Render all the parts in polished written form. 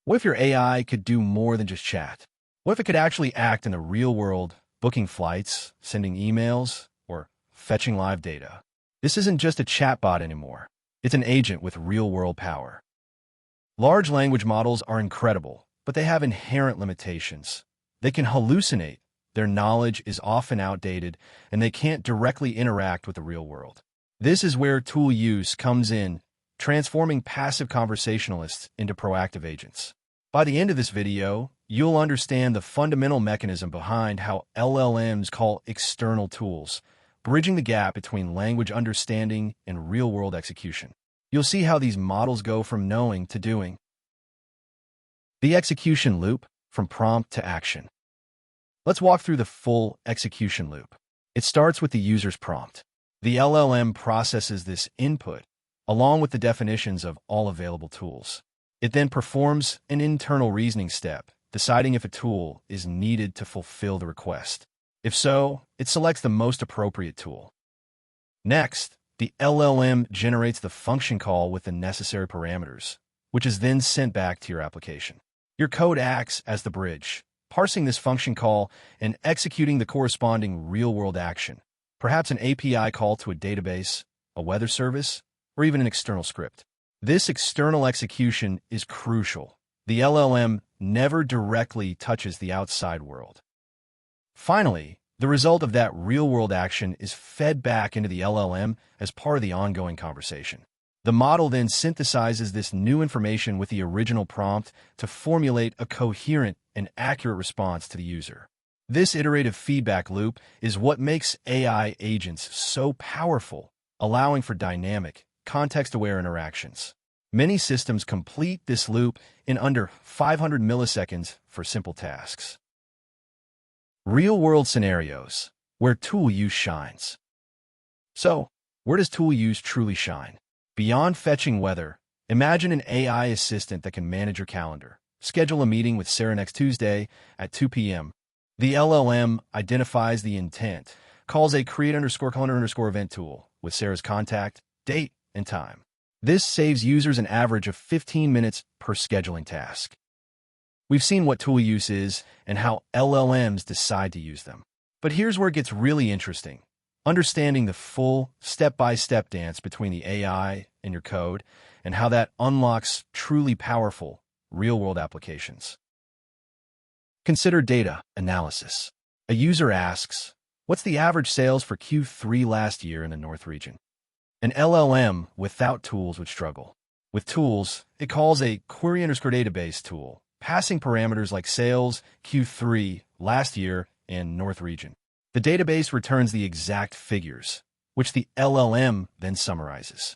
What if your AI could do more than just chat? What if it could actually act in the real world, booking flights, sending emails, or fetching live data? This isn't just a chatbot anymore. It's an agent with real-world power. Large language models are incredible, but they have inherent limitations. They can hallucinate, their knowledge is often outdated, and they can't directly interact with the real world. This is where tool use comes in, transforming passive conversationalists into proactive agents. By the end of this video, you'll understand the fundamental mechanism behind how LLMs call external tools, bridging the gap between language understanding and real-world execution. You'll see how these models go from knowing to doing. The execution loop, from prompt to action. Let's walk through the full execution loop. It starts with the user's prompt. The LLM processes this input, along with the definitions of all available tools. It then performs an internal reasoning step, deciding if a tool is needed to fulfill the request. If so, it selects the most appropriate tool. Next, the LLM generates the function call with the necessary parameters, which is then sent back to your application. Your code acts as the bridge, parsing this function call and executing the corresponding real-world action, perhaps an API call to a database, a weather service, or even an external script. This external execution is crucial. The LLM never directly touches the outside world. Finally, the result of that real-world action is fed back into the LLM as part of the ongoing conversation. The model then synthesizes this new information with the original prompt to formulate a coherent and accurate response to the user. This iterative feedback loop is what makes AI agents so powerful, allowing for dynamic, context-aware interactions. Many systems complete this loop in under 500 milliseconds for simple tasks. Real-world scenarios, where tool use shines. So, where does tool use truly shine? Beyond fetching weather, imagine an AI assistant that can manage your calendar. Schedule a meeting with Sarah next Tuesday at 2 p.m. The LLM identifies the intent, calls a create_calendar_event tool with Sarah's contact, date, and time. This saves users an average of 15 minutes per scheduling task. We've seen what tool use is and how LLMs decide to use them. But here's where it gets really interesting. Understanding the full step-by-step dance between the AI and your code and how that unlocks truly powerful real-world applications. Consider data analysis. A user asks, what's the average sales for Q3 last year in the North region? An LLM without tools would struggle. With tools, it calls a query_database tool, passing parameters like sales, Q3, last year, and North region. The database returns the exact figures, which the LLM then summarizes.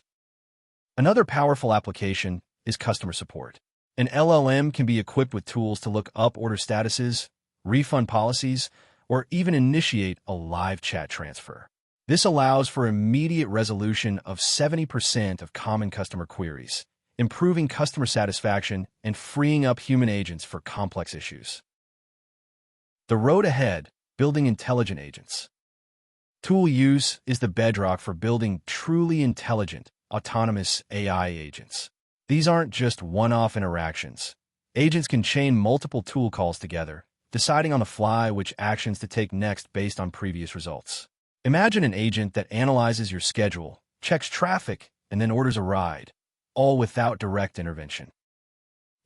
Another powerful application is customer support. An LLM can be equipped with tools to look up order statuses, refund policies, or even initiate a live chat transfer. This allows for immediate resolution of 70% of common customer queries, improving customer satisfaction and freeing up human agents for complex issues. The road ahead, building intelligent agents. Tool use is the bedrock for building truly intelligent, autonomous AI agents. These aren't just one-off interactions. Agents can chain multiple tool calls together, deciding on the fly which actions to take next based on previous results. Imagine an agent that analyzes your schedule, checks traffic, and then orders a ride, all without direct intervention.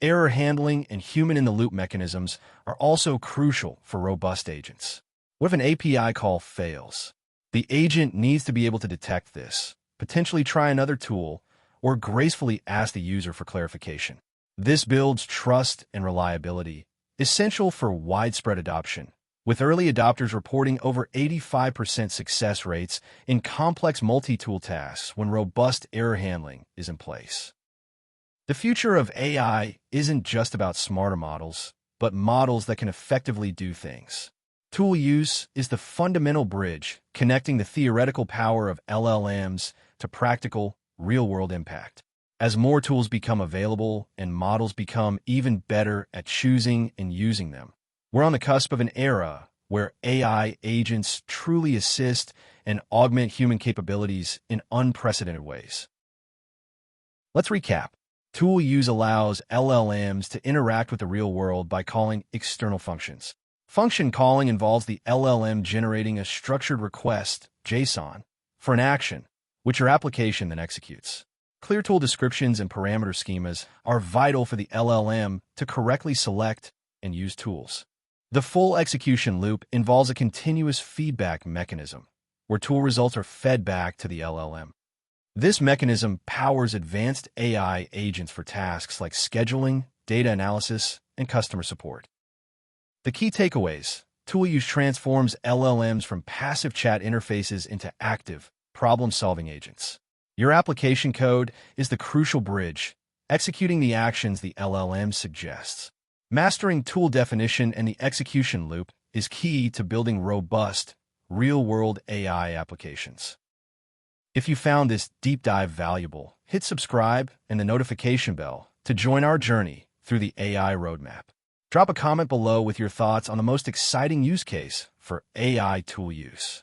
Error handling and human-in-the-loop mechanisms are also crucial for robust agents. What if an API call fails? The agent needs to be able to detect this, potentially try another tool, or gracefully ask the user for clarification. This builds trust and reliability, essential for widespread adoption, with early adopters reporting over 85% success rates in complex multi-tool tasks when robust error handling is in place. The future of AI isn't just about smarter models, but models that can effectively do things. Tool use is the fundamental bridge connecting the theoretical power of LLMs to practical, real-world impact. As more tools become available and models become even better at choosing and using them, we're on the cusp of an era where AI agents truly assist and augment human capabilities in unprecedented ways. Let's recap. Tool use allows LLMs to interact with the real world by calling external functions. Function calling involves the LLM generating a structured request, JSON, for an action, which your application then executes. Clear tool descriptions and parameter schemas are vital for the LLM to correctly select and use tools. The full execution loop involves a continuous feedback mechanism, where tool results are fed back to the LLM. This mechanism powers advanced AI agents for tasks like scheduling, data analysis, and customer support. The key takeaways: tool use transforms LLMs from passive chat interfaces into active, problem-solving agents. Your application code is the crucial bridge, executing the actions the LLM suggests. Mastering tool definition and the execution loop is key to building robust, real-world AI applications. If you found this deep dive valuable, hit subscribe and the notification bell to join our journey through the AI roadmap. Drop a comment below with your thoughts on the most exciting use case for AI tool use.